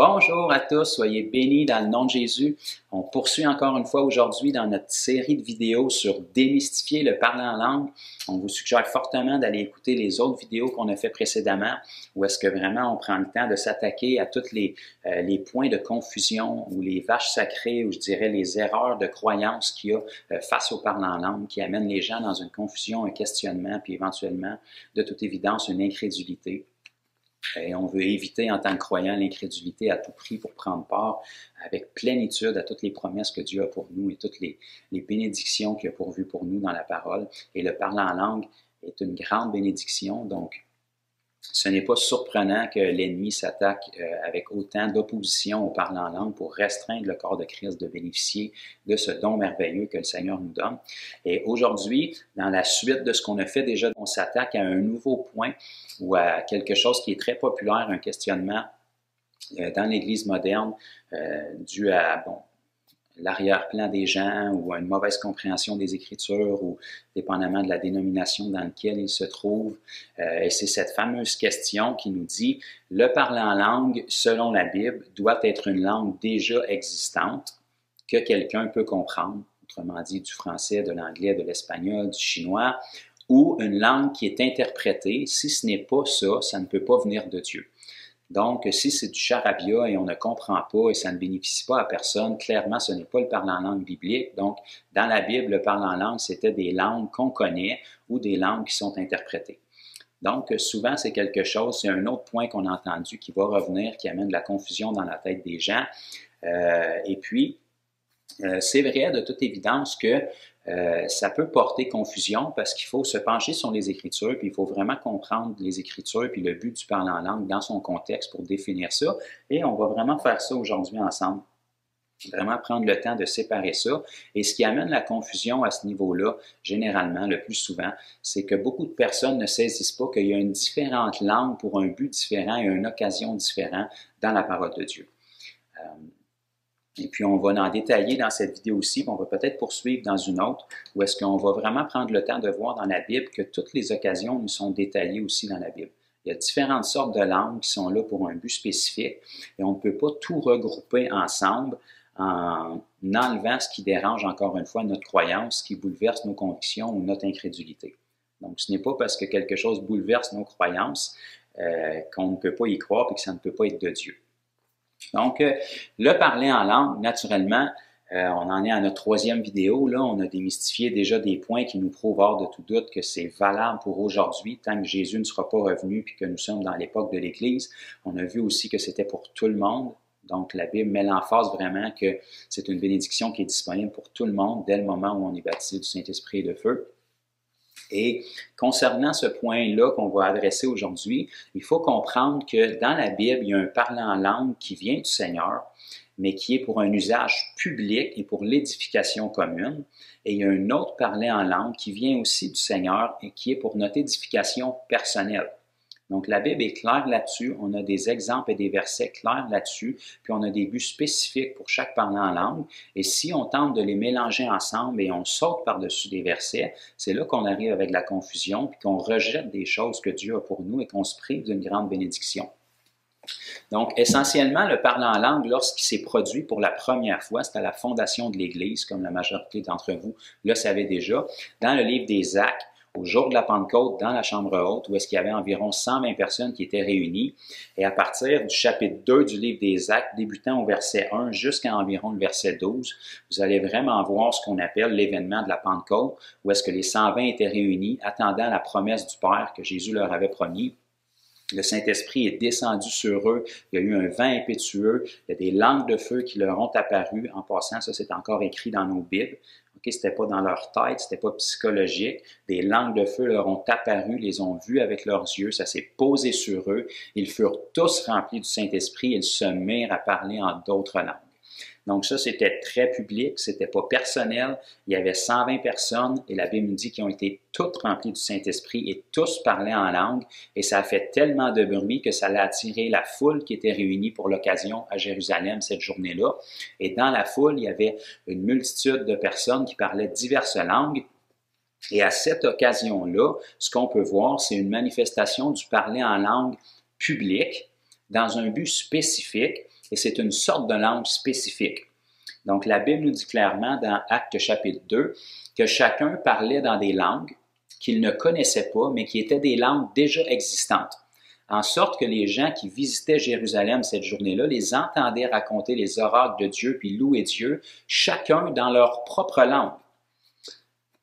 Bonjour à tous, soyez bénis dans le nom de Jésus. On poursuit encore une fois aujourd'hui dans notre série de vidéos sur démystifier le parler en langue. On vous suggère fortement d'aller écouter les autres vidéos qu'on a fait précédemment, où est-ce que vraiment on prend le temps de s'attaquer à tous les points de confusion ou les vaches sacrées, ou je dirais les erreurs de croyance qu'il y a face au parler en langue qui amènent les gens dans une confusion, un questionnement, puis éventuellement, de toute évidence, une incrédulité. Et on veut éviter en tant que croyant l'incrédulité à tout prix pour prendre part avec plénitude à toutes les promesses que Dieu a pour nous et toutes les bénédictions qu'il a pourvues pour nous dans la parole. Et le parler en langue est une grande bénédiction, donc ce n'est pas surprenant que l'ennemi s'attaque avec autant d'opposition au parler en langue pour restreindre le corps de Christ de bénéficier de ce don merveilleux que le Seigneur nous donne. Et aujourd'hui, dans la suite de ce qu'on a fait déjà, on s'attaque à un nouveau point ou à quelque chose qui est très populaire, un questionnement dans l'Église moderne dû à l'arrière-plan des gens ou à une mauvaise compréhension des Écritures ou dépendamment de la dénomination dans laquelle ils se trouvent. Et c'est cette fameuse question qui nous dit « Le parler en langue, selon la Bible, doit être une langue déjà existante que quelqu'un peut comprendre, autrement dit du français, de l'anglais, de l'espagnol, du chinois, ou une langue qui est interprétée. Si ce n'est pas ça, ça ne peut pas venir de Dieu. » Donc, si c'est du charabia et on ne comprend pas et ça ne bénéficie pas à personne, clairement, ce n'est pas le parler en langue biblique. Donc, dans la Bible, le parler en langue, c'était des langues qu'on connaît ou des langues qui sont interprétées. Donc, souvent, c'est quelque chose, c'est un autre point qu'on a entendu qui va revenir, qui amène de la confusion dans la tête des gens. Et puis, c'est vrai de toute évidence que ça peut porter confusion parce qu'il faut se pencher sur les Écritures, puis il faut vraiment comprendre les Écritures, puis le but du parler en langue dans son contexte pour définir ça. Et on va vraiment faire ça aujourd'hui ensemble. Vraiment prendre le temps de séparer ça. Et ce qui amène la confusion à ce niveau-là, généralement, le plus souvent, c'est que beaucoup de personnes ne saisissent pas qu'il y a une différente langue pour un but différent et une occasion différente dans la parole de Dieu. Et puis, on va en détailler dans cette vidéo-ci, puis on va peut-être poursuivre dans une autre, où est-ce qu'on va vraiment prendre le temps de voir dans la Bible que toutes les occasions nous sont détaillées aussi dans la Bible. Il y a différentes sortes de langues qui sont là pour un but spécifique, et on ne peut pas tout regrouper ensemble en enlevant ce qui dérange, encore une fois, notre croyance, ce qui bouleverse nos convictions ou notre incrédulité. Donc, ce n'est pas parce que quelque chose bouleverse nos croyances qu'on ne peut pas y croire et que ça ne peut pas être de Dieu. Donc, le parler en langue, naturellement, on en est à notre troisième vidéo. Là, on a démystifié déjà des points qui nous prouvent hors de tout doute que c'est valable pour aujourd'hui, tant que Jésus ne sera pas revenu puis que nous sommes dans l'époque de l'Église. On a vu aussi que c'était pour tout le monde. Donc, la Bible met l'emphase vraiment que c'est une bénédiction qui est disponible pour tout le monde dès le moment où on est baptisé du Saint-Esprit et de feu. Et concernant ce point-là qu'on va adresser aujourd'hui, il faut comprendre que dans la Bible, il y a un parler en langue qui vient du Seigneur, mais qui est pour un usage public et pour l'édification commune. Et il y a un autre parler en langue qui vient aussi du Seigneur et qui est pour notre édification personnelle. Donc, la Bible est claire là-dessus. On a des exemples et des versets clairs là-dessus. Puis, on a des buts spécifiques pour chaque parler en langue. Et si on tente de les mélanger ensemble et on saute par-dessus des versets, c'est là qu'on arrive avec la confusion puis qu'on rejette des choses que Dieu a pour nous et qu'on se prive d'une grande bénédiction. Donc, essentiellement, le parler en langue, lorsqu'il s'est produit pour la première fois, c'était à la fondation de l'Église, comme la majorité d'entre vous le savaient déjà, dans le livre des Actes, au jour de la Pentecôte, dans la chambre haute, où est-ce qu'il y avait environ 120 personnes qui étaient réunies. Et à partir du chapitre 2 du livre des Actes, débutant au verset 1 jusqu'à environ le verset 12, vous allez vraiment voir ce qu'on appelle l'événement de la Pentecôte, où est-ce que les 120 étaient réunis, attendant la promesse du Père que Jésus leur avait promis. Le Saint-Esprit est descendu sur eux, il y a eu un vent impétueux, il y a des langues de feu qui leur ont apparu. En passant, ça c'est encore écrit dans nos Bibles. Okay, c'était pas dans leur tête, c'était pas psychologique. Des langues de feu leur ont apparu, les ont vus avec leurs yeux, ça s'est posé sur eux. Ils furent tous remplis du Saint-Esprit, ils se mirent à parler en d'autres langues. Donc ça, c'était très public, c'était pas personnel. Il y avait 120 personnes et la Bible nous dit qu'ils ont été toutes remplies du Saint-Esprit et tous parlaient en langue. Et ça a fait tellement de bruit que ça a attiré la foule qui était réunie pour l'occasion à Jérusalem cette journée-là. Et dans la foule, il y avait une multitude de personnes qui parlaient diverses langues. Et à cette occasion-là, ce qu'on peut voir, c'est une manifestation du parler en langue publique dans un but spécifique. et c'est une sorte de langue spécifique. Donc, la Bible nous dit clairement dans Actes chapitre 2 que chacun parlait dans des langues qu'il ne connaissait pas, mais qui étaient des langues déjà existantes. En sorte que les gens qui visitaient Jérusalem cette journée-là les entendaient raconter les oracles de Dieu puis louer Dieu, chacun dans leur propre langue.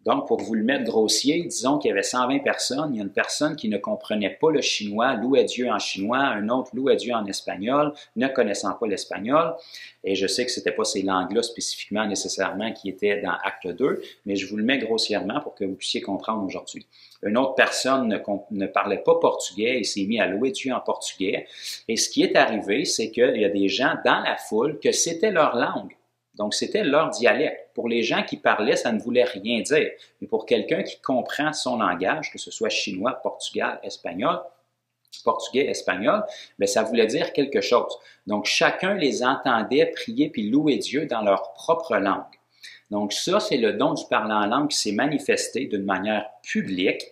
Donc, pour vous le mettre grossier, disons qu'il y avait 120 personnes. Il y a une personne qui ne comprenait pas le chinois, louait Dieu en chinois, un autre louait Dieu en espagnol, ne connaissant pas l'espagnol. Et je sais que ce n'était pas ces langues-là spécifiquement nécessairement qui étaient dans Acte 2, mais je vous le mets grossièrement pour que vous puissiez comprendre aujourd'hui. Une autre personne ne parlait pas portugais et s'est mis à louer Dieu en portugais. Et ce qui est arrivé, c'est qu'il y a des gens dans la foule que c'était leur langue. Donc, c'était leur dialecte. Pour les gens qui parlaient, ça ne voulait rien dire. Mais pour quelqu'un qui comprend son langage, que ce soit chinois, portugais, espagnol, bien, ça voulait dire quelque chose. Donc, chacun les entendait prier puis louer Dieu dans leur propre langue. Donc, ça, c'est le don du parler en langue qui s'est manifesté d'une manière publique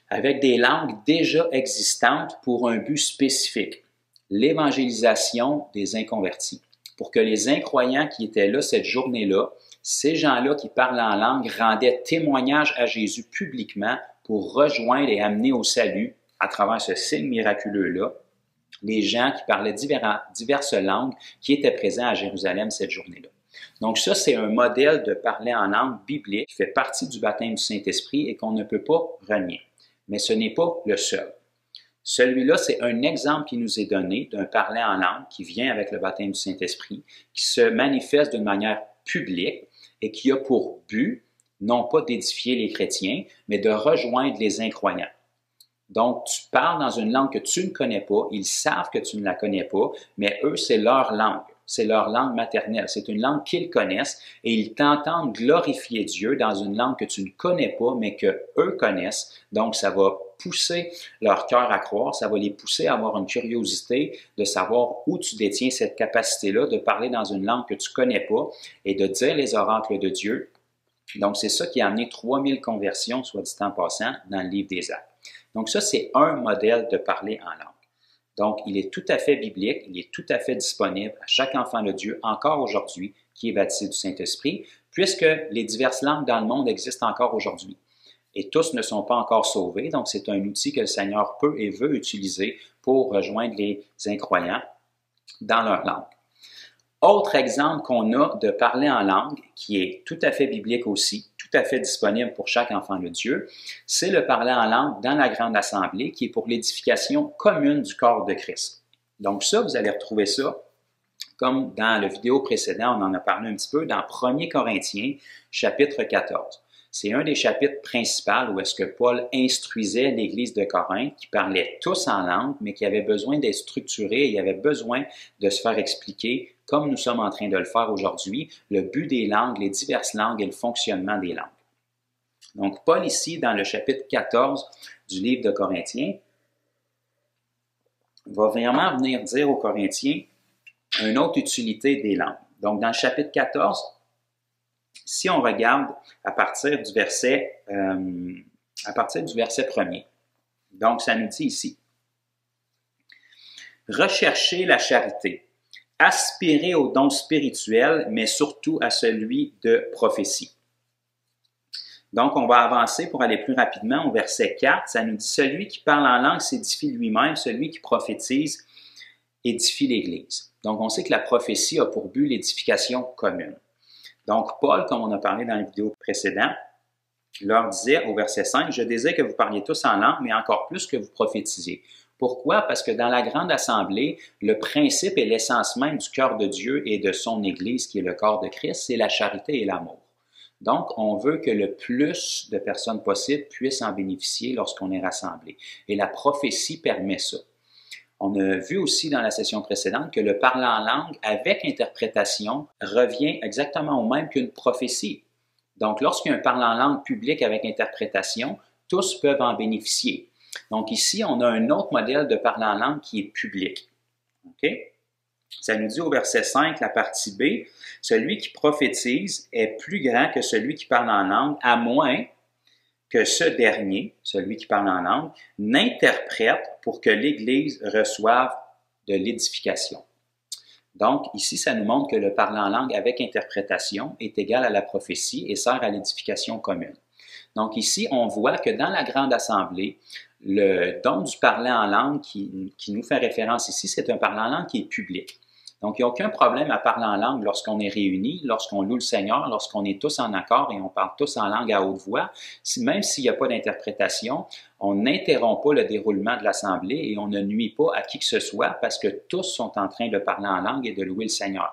avec des langues déjà existantes pour un but spécifique, l'évangélisation des inconvertis. Pour que les incroyants qui étaient là cette journée-là, ces gens-là qui parlent en langue rendaient témoignage à Jésus publiquement pour rejoindre et amener au salut, à travers ce signe miraculeux-là, les gens qui parlaient diverses langues qui étaient présents à Jérusalem cette journée-là. Donc ça, c'est un modèle de parler en langue biblique qui fait partie du baptême du Saint-Esprit et qu'on ne peut pas renier. Mais ce n'est pas le seul. Celui-là, c'est un exemple qui nous est donné d'un parler en langue qui vient avec le baptême du Saint-Esprit, qui se manifeste d'une manière publique et qui a pour but, non pas d'édifier les chrétiens, mais de rejoindre les incroyants. Donc, tu parles dans une langue que tu ne connais pas, ils savent que tu ne la connais pas, mais eux, c'est leur langue maternelle, c'est une langue qu'ils connaissent et ils t'entendent glorifier Dieu dans une langue que tu ne connais pas, mais que eux connaissent. Donc, ça va pousser leur cœur à croire, ça va les pousser à avoir une curiosité de savoir où tu détiens cette capacité-là de parler dans une langue que tu ne connais pas et de dire les oracles de Dieu. Donc, c'est ça qui a amené 3000 conversions, soit dit en passant, dans le livre des Actes. Donc, ça, c'est un modèle de parler en langue. Donc, il est tout à fait biblique, il est tout à fait disponible à chaque enfant de Dieu, encore aujourd'hui, qui est baptisé du Saint-Esprit, puisque les diverses langues dans le monde existent encore aujourd'hui. Et tous ne sont pas encore sauvés, donc c'est un outil que le Seigneur peut et veut utiliser pour rejoindre les incroyants dans leur langue. Autre exemple qu'on a de parler en langue, qui est tout à fait biblique aussi, tout à fait disponible pour chaque enfant de Dieu, c'est le parler en langue dans la grande assemblée, qui est pour l'édification commune du corps de Christ. Donc ça, vous allez retrouver ça, comme dans la vidéo précédente, on en a parlé un petit peu, dans 1 Corinthiens, chapitre 14. C'est un des chapitres principaux où est-ce que Paul instruisait l'Église de Corinthe, qui parlait tous en langue, mais qui avait besoin d'être structuré, il avait besoin de se faire expliquer, comme nous sommes en train de le faire aujourd'hui, le but des langues, les diverses langues et le fonctionnement des langues. Donc, Paul ici, dans le chapitre 14 du livre de Corinthiens, va vraiment venir dire aux Corinthiens une autre utilité des langues. Donc, dans le chapitre 14, si on regarde à partir du verset 1er, donc ça nous dit ici, « Recherchez la charité, aspirez au don spirituel, mais surtout à celui de prophétie. » Donc, on va avancer pour aller plus rapidement au verset 4. Ça nous dit « Celui qui parle en langue s'édifie lui-même, celui qui prophétise édifie l'Église. » Donc, on sait que la prophétie a pour but l'édification commune. Donc, Paul, comme on a parlé dans la vidéo précédente, leur disait au verset 5, « Je désire que vous parliez tous en langue, mais encore plus que vous prophétisiez. » Pourquoi? Parce que dans la grande assemblée, le principe et l'essence même du cœur de Dieu et de son Église, qui est le corps de Christ, c'est la charité et l'amour. Donc, on veut que le plus de personnes possible puissent en bénéficier lorsqu'on est rassemblés. Et la prophétie permet ça. On a vu aussi dans la session précédente que le parler en langue avec interprétation revient exactement au même qu'une prophétie. Donc, lorsqu'il y a un parler en langue public avec interprétation, tous peuvent en bénéficier. Donc ici, on a un autre modèle de parler en langue qui est public. Okay? Ça nous dit au verset 5, la partie B, « Celui qui prophétise est plus grand que celui qui parle en langue, à moins que ce dernier, celui qui parle en langue, n'interprète pour que l'Église reçoive de l'édification. » Donc, ici, ça nous montre que le parler en langue avec interprétation est égal à la prophétie et sert à l'édification commune. Donc, ici, on voit que dans la grande assemblée, le don du parler en langue qui nous fait référence ici, c'est un parler en langue qui est public. Donc, il n'y a aucun problème à parler en langue lorsqu'on est réunis, lorsqu'on loue le Seigneur, lorsqu'on est tous en accord et on parle tous en langue à haute voix. Même s'il n'y a pas d'interprétation, on n'interrompt pas le déroulement de l'assemblée et on ne nuit pas à qui que ce soit parce que tous sont en train de parler en langue et de louer le Seigneur.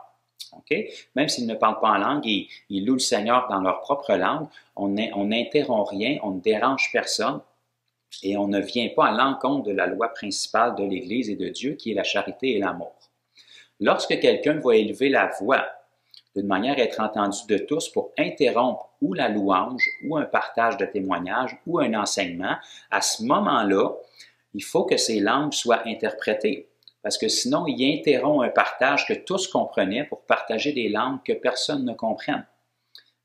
Okay? Même s'ils ne parlent pas en langue et ils louent le Seigneur dans leur propre langue, on n'interrompt rien, on ne dérange personne et on ne vient pas à l'encontre de la loi principale de l'Église et de Dieu qui est la charité et l'amour. Lorsque quelqu'un va élever la voix d'une manière à être entendu de tous pour interrompre ou la louange ou un partage de témoignages ou un enseignement, à ce moment-là, il faut que ces langues soient interprétées. Parce que sinon, il interrompt un partage que tous comprenaient pour partager des langues que personne ne comprenne.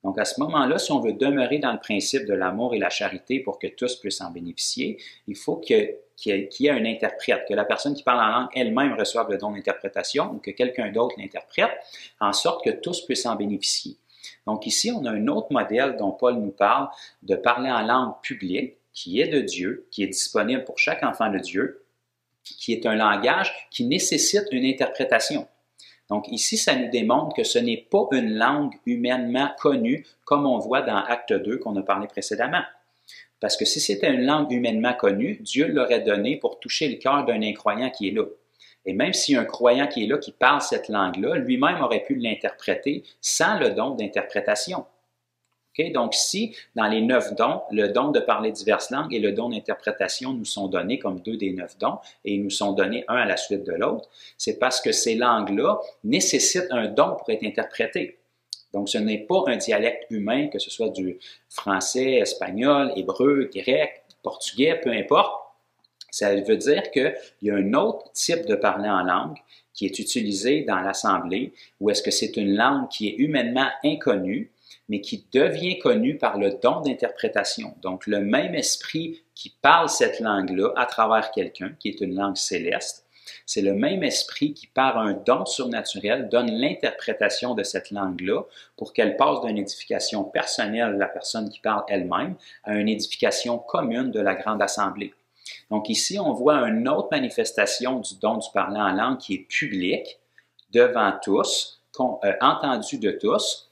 Donc, à ce moment-là, si on veut demeurer dans le principe de l'amour et la charité pour que tous puissent en bénéficier, il faut qu'il y ait un interprète, que la personne qui parle en langue elle-même reçoive le don d'interprétation ou que quelqu'un d'autre l'interprète, en sorte que tous puissent en bénéficier. Donc ici, on a un autre modèle dont Paul nous parle, de parler en langue publique, qui est de Dieu, qui est disponible pour chaque enfant de Dieu, qui est un langage qui nécessite une interprétation. Donc ici, ça nous démontre que ce n'est pas une langue humainement connue comme on voit dans Acte 2 qu'on a parlé précédemment. Parce que si c'était une langue humainement connue, Dieu l'aurait donnée pour toucher le cœur d'un incroyant qui est là. Et même si un croyant qui est là, qui parle cette langue-là, lui-même aurait pu l'interpréter sans le don d'interprétation. Okay? Donc si, dans les 9 dons, le don de parler diverses langues et le don d'interprétation nous sont donnés comme 2 des 9 dons, et ils nous sont donnés un à la suite de l'autre, c'est parce que ces langues-là nécessitent un don pour être interprétées. Donc ce n'est pas un dialecte humain, que ce soit du français, espagnol, hébreu, grec, portugais, peu importe. Ça veut dire qu'il y a un autre type de parler en langue qui est utilisé dans l'assemblée, ou est-ce que c'est une langue qui est humainement inconnue, mais qui devient connue par le don d'interprétation. Donc, le même esprit qui parle cette langue-là à travers quelqu'un, qui est une langue céleste, c'est le même esprit qui, par un don surnaturel, donne l'interprétation de cette langue-là pour qu'elle passe d'une édification personnelle de la personne qui parle elle-même à une édification commune de la grande assemblée. Donc ici, on voit une autre manifestation du don du parler en langue qui est public, devant tous, entendu de tous,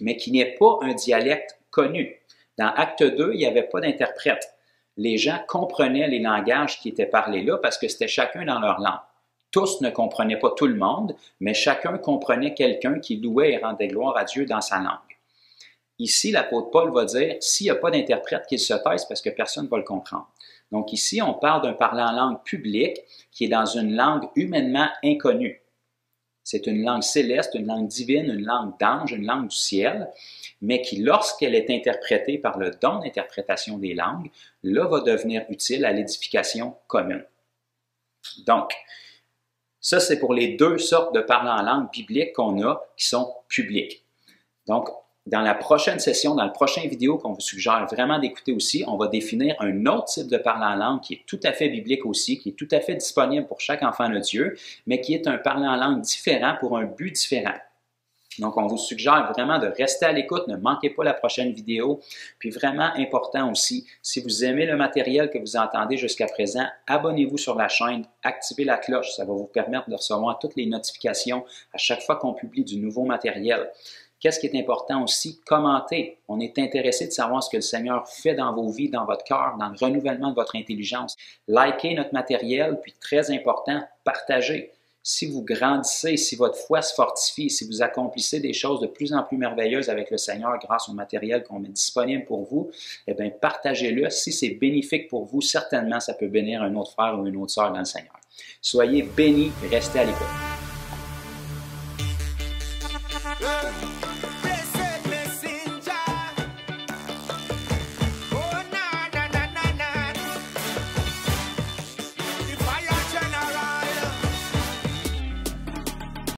mais qui n'est pas un dialecte connu. Dans Acte 2, il n'y avait pas d'interprète. Les gens comprenaient les langages qui étaient parlés là parce que c'était chacun dans leur langue. Tous ne comprenaient pas tout le monde, mais chacun comprenait quelqu'un qui louait et rendait gloire à Dieu dans sa langue. Ici, l'apôtre Paul va dire, s'il n'y a pas d'interprète, qu'il se taise parce que personne ne va le comprendre. Donc ici, on parle d'un parler en langue publique qui est dans une langue humainement inconnue. C'est une langue céleste, une langue divine, une langue d'ange, une langue du ciel, mais qui, lorsqu'elle est interprétée par le don d'interprétation des langues, là va devenir utile à l'édification commune. Donc, ça c'est pour les 2 sortes de parler en langue bibliques qu'on a qui sont publiques. Donc, dans la prochaine session, dans le prochain vidéo qu'on vous suggère vraiment d'écouter aussi, on va définir un autre type de parler en langue qui est tout à fait biblique aussi, qui est tout à fait disponible pour chaque enfant de Dieu, mais qui est un parler en langue différent pour un but différent. Donc, on vous suggère vraiment de rester à l'écoute, ne manquez pas la prochaine vidéo. Puis vraiment important aussi, si vous aimez le matériel que vous entendez jusqu'à présent, abonnez-vous sur la chaîne, activez la cloche, ça va vous permettre de recevoir toutes les notifications à chaque fois qu'on publie du nouveau matériel. Qu'est-ce qui est important aussi? Commentez. On est intéressé de savoir ce que le Seigneur fait dans vos vies, dans votre cœur, dans le renouvellement de votre intelligence. Likez notre matériel, puis très important, partagez. Si vous grandissez, si votre foi se fortifie, si vous accomplissez des choses de plus en plus merveilleuses avec le Seigneur grâce au matériel qu'on met disponible pour vous, eh bien, partagez-le. Si c'est bénéfique pour vous, certainement, ça peut bénir un autre frère ou une autre sœur dans le Seigneur. Soyez bénis et restez à l'écoute.